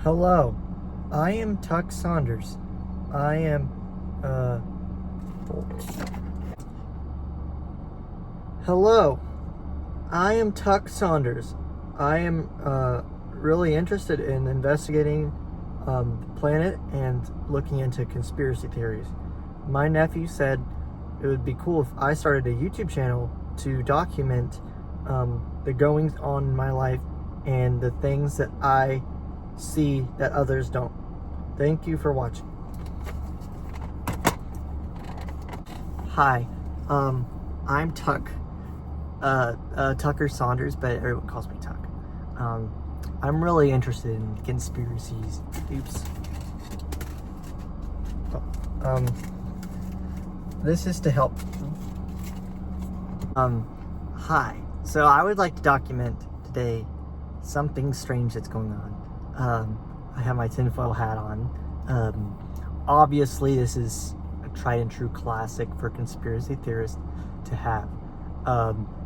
Hello, I am Tuck Saunders. I am, Hello, I am Tuck Saunders. I am, really interested in investigating, the planet and looking into conspiracy theories. My nephew said it would be cool if I started a YouTube channel to document, the goings on in my life and the things that I see that others don't. Thank you for watching. Hi, I'm Tuck, Tucker Saunders, but everyone calls me Tuck. I'm really interested in conspiracies. Oops. This is to help. Hi. So I would like to document today something strange that's going on. I have my tinfoil hat on. Obviously, this is a tried and true classic for conspiracy theorists to have.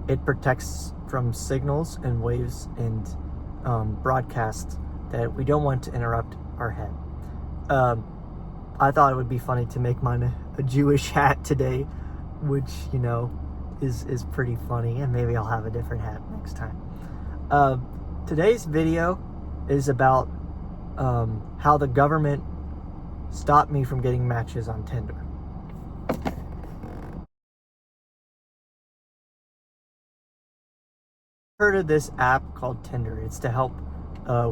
It protects from signals and waves and broadcasts that we don't want to interrupt our head. I thought it would be funny to make mine a Jewish hat today, which, you know, is pretty funny, and maybe I'll have a different hat next time. Today's video is about how the government stopped me from getting matches on Tinder. Heard of this app called Tinder? It's to help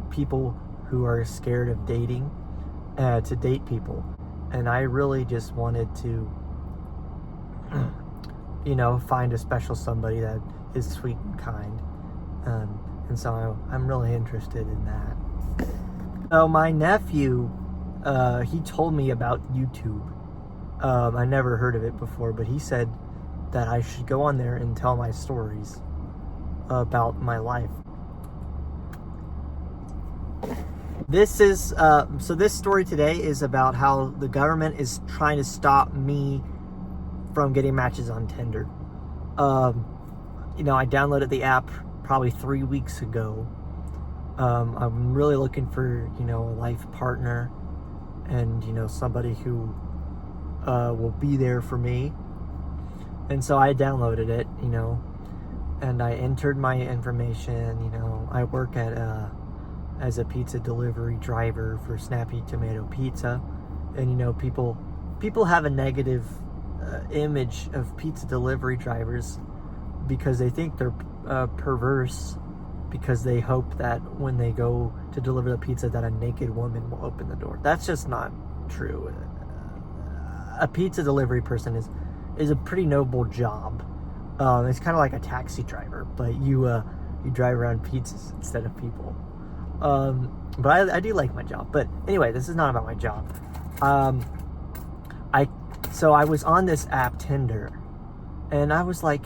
people who are scared of dating to date people, and I really just wanted to you know, find a special somebody that is sweet and kind, and so I'm really interested in that. So my nephew, he told me about YouTube. I never heard of it before, but he said that I should go on there and tell my stories about my life. This is, so this story today is about how the government is trying to stop me from getting matches on Tinder. You know, I downloaded the app probably 3 weeks ago. I'm really looking for, you know, a life partner and, you know, somebody who will be there for me. And so I downloaded it, you know, and I entered my information. You know, I work at as a pizza delivery driver for Snappy Tomato Pizza, and you know, people have a negative image of pizza delivery drivers because they think they're perverse, because they hope that when they go to deliver the pizza that a naked woman will open the door. That's just not true. A pizza delivery person is a pretty noble job. It's kind of like a taxi driver, but you drive around pizzas instead of people. But I do like my job. But anyway, this is not about my job. So I was on this app Tinder, and I was like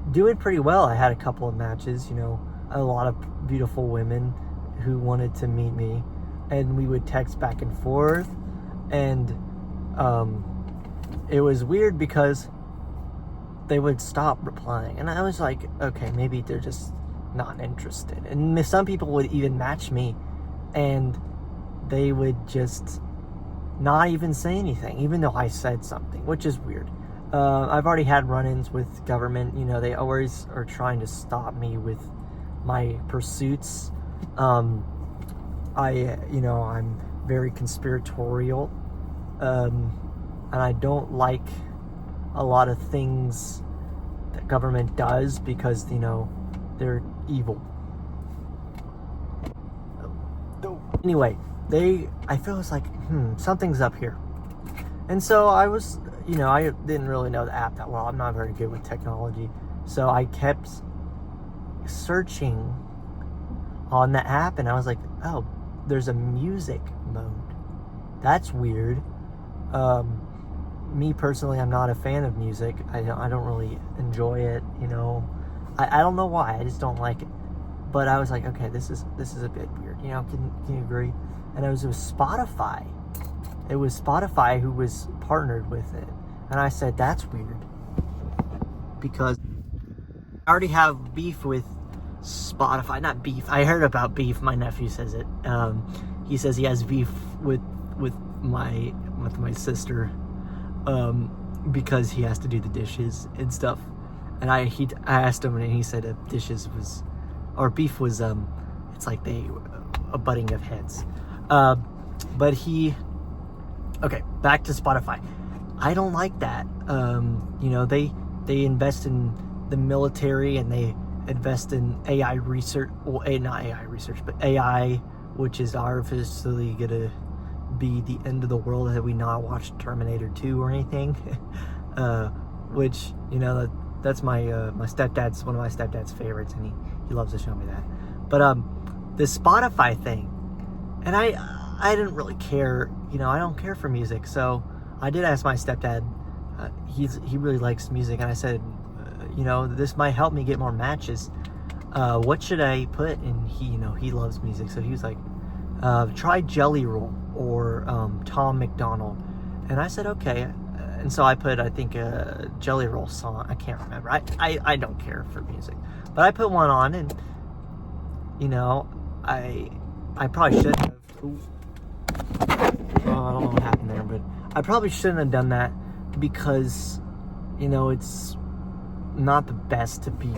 doing pretty well. I had a couple of matches, you know, a lot of beautiful women who wanted to meet me, and we would text back and forth, and it was weird because they would stop replying, and I was like, okay, maybe they're just not interested. And some people would even match me, and they would just not even say anything, even though I said something, which is weird. I've already had run-ins with government. You know, they always are trying to stop me with my pursuits. You know, I'm very conspiratorial, and I don't like a lot of things that government does because, you know, they're evil. Anyway, I feel it's like, something's up here. And so I was, you know, I didn't really know the app that well. I'm not very good with technology. So I kept searching on the app, and I was like, oh, there's a music mode. That's weird. Me personally, I'm not a fan of music. I don't really enjoy it, you know. I don't know why. I just don't like it. But I was like, okay, this is a bit weird. You know, can you agree? And it was Spotify. It was Spotify who was partnered with it. And I said, that's weird. Because I already have beef with Spotify, not beef. I heard about beef. My nephew says it. He says he has beef with my sister, because he has to do the dishes and stuff. And I asked him, and he said beef was it's like a butting of heads. But okay, back to Spotify. I don't like that. They invest in the military, and they invest in AI research, well, not AI research, but AI, which is artificially gonna be the end of the world had we not watched Terminator 2 or anything. Which, that's my stepdad's, one of my stepdad's favorites, and he loves to show me that. But the Spotify thing, and I didn't really care, I don't care for music, so I did ask my stepdad. He really likes music, and I said, this might help me get more matches. What should I put? And he loves music, so he was like, try Jelly Roll or Tom McDonald. And I said, okay. And so I put, I think, a Jelly Roll song. I can't remember. I don't care for music, but I put one on, and I probably shouldn't have. I don't know what happened there, but I probably shouldn't have done that, because it's not the best to be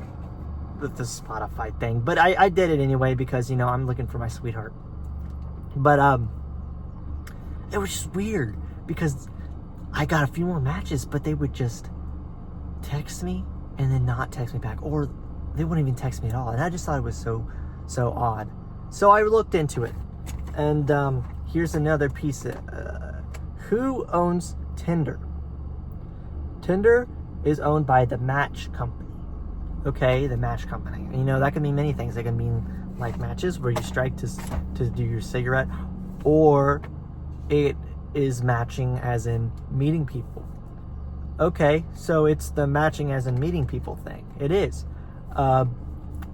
with the Spotify thing. But I did it anyway, because I'm looking for my sweetheart. But it was just weird, because I got a few more matches, but they would just text me and then not text me back, or they wouldn't even text me at all. And I just thought it was so odd. So I looked into it, and here's another piece of, who owns Tinder? Tinder is owned by the Match Company. Okay, the Match Company. That can mean many things. It can mean like matches where you strike to do your cigarette, or it is matching as in meeting people. Okay, so it's the matching as in meeting people thing. It is.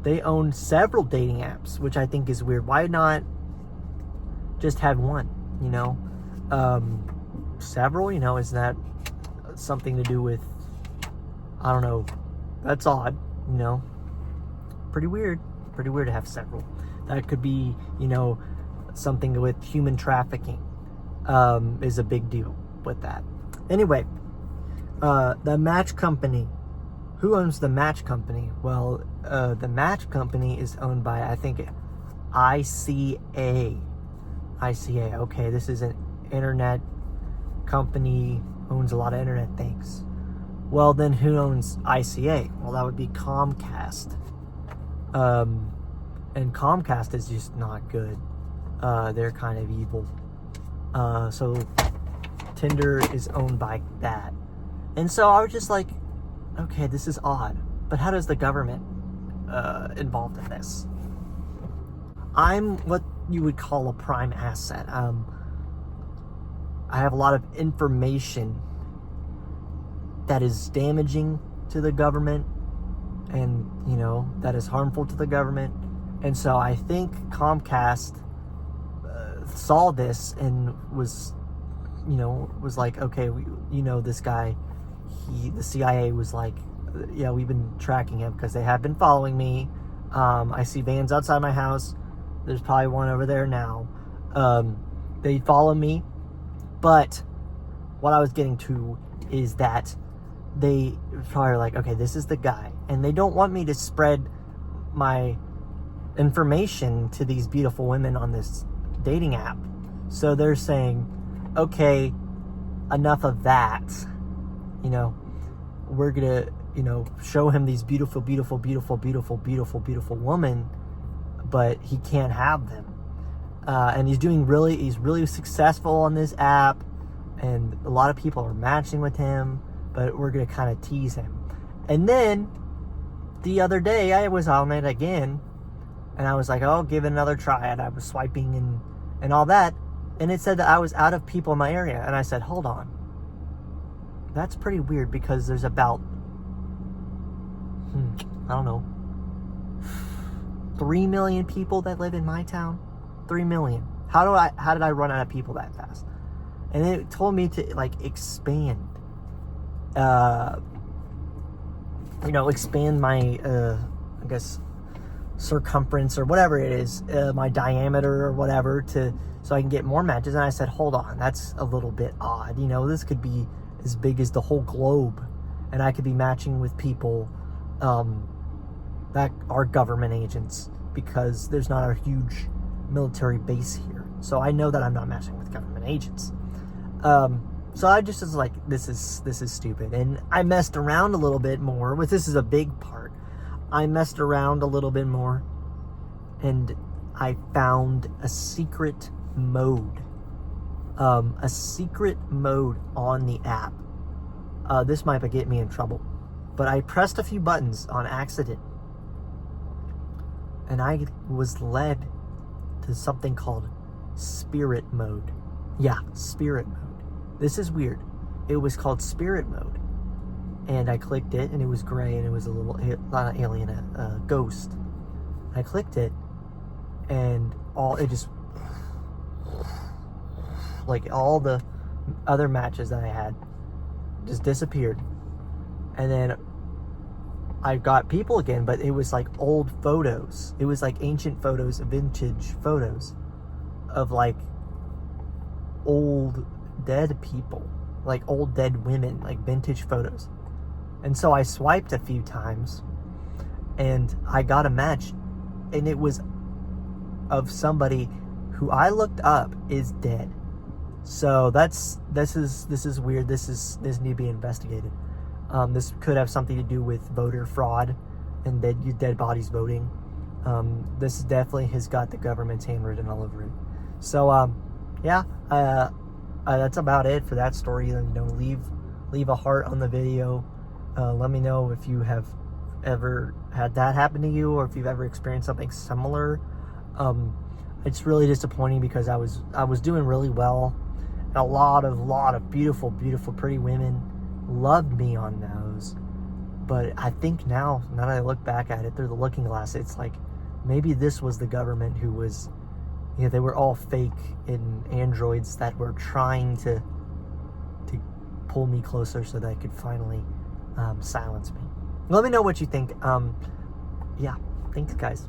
They own several dating apps, which I think is weird. Why not just have one? Several, is that something to do with, I don't know, that's odd, pretty weird to have several. That could be, something with human trafficking, is a big deal with that. Anyway, the Match Company. Who owns the Match Company? Well, the Match Company is owned by, I think, ICA. Okay, this is an internet company, owns a lot of internet things. Well, then who owns ICA? Well, that would be Comcast. And Comcast is just not good. They're kind of evil. So Tinder is owned by that. And so I was just like, okay, this is odd. But how does the government involved in this? I'm what you would call a prime asset. I have a lot of information that is damaging to the government, and that is harmful to the government. And so I think Comcast saw this and was like, okay, this guy, the CIA was like, yeah, we've been tracking him because they have been following me. I see vans outside my house. There's probably one over there now. They follow me. But what I was getting to is that they probably are like, okay, this is the guy. And they don't want me to spread my information to these beautiful women on this dating app. So they're saying, okay, enough of that. We're going to, show him these beautiful, beautiful, beautiful, beautiful, beautiful, beautiful women, but he can't have them. And he's really successful on this app, and a lot of people are matching with him, but we're going to kind of tease him. And then the other day I was on it again, and I was like, oh, give it another try. And I was swiping and all that. And it said that I was out of people in my area. And I said, hold on. That's pretty weird, because there's about, I don't know, 3 million people that live in my town. 3 million. How did I run out of people that fast? And it told me to expand, expand my, I guess, circumference or whatever it is, my diameter or whatever, so I can get more matches. And I said, hold on, that's a little bit odd. You know, this could be as big as the whole globe, and I could be matching with people that are government agents, because there's not a huge military base here. So I know that I'm not matching with government agents. So I just was like, this is stupid. And I messed around a little bit more with, this is a big part. I messed around a little bit more, and I found a secret mode. A secret mode on the app. This might get me in trouble, but I pressed a few buttons on accident, and I was led to something called spirit mode. Yeah, spirit mode. This is weird. It was called spirit mode, and I clicked it, and it was gray, and it was a little alien, ghost. I clicked it, and it just, like, all the other matches that I had just disappeared. And then I got people again, but it was like old photos. It was like ancient photos, vintage photos of like old dead people, like old dead women, like vintage photos. And so I swiped a few times, and I got a match, and it was of somebody who I looked up is dead. So this is weird. This need to be investigated. This could have something to do with voter fraud and dead bodies voting. This definitely has got the government's handwritten all over it. So yeah, that's about it for that story. You know, leave a heart on the video. Let me know if you have ever had that happen to you, or if you've ever experienced something similar. It's really disappointing, because I was doing really well. And a lot of beautiful, pretty women loved me on those. But I think now that I look back at it through the looking glass, it's like maybe this was the government who was, you know, they were all fake and androids that were trying to pull me closer so that I could finally silence me. Let me know what you think. Yeah, thanks guys.